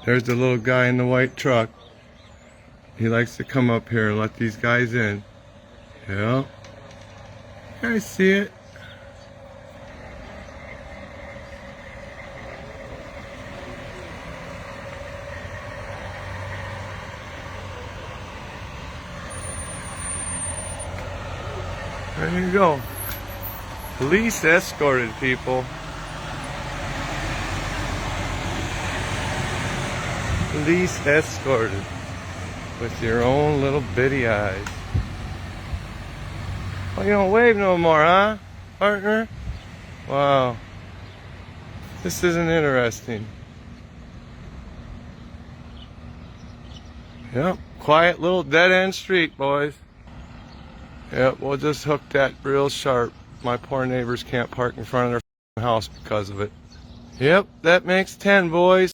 There's the little guy in the white truck. He likes to come up here and let these guys in. Yeah. I see it. There you go. Police escorted, people. Police escorted with your own little bitty eyes. Oh, you don't wave no more, huh, partner? Wow. This isn't interesting. Yep, quiet little dead-end street, boys. Yep, we'll just hook that real sharp. My poor neighbors can't park in front of their house because of it. Yep, that makes 10, boys.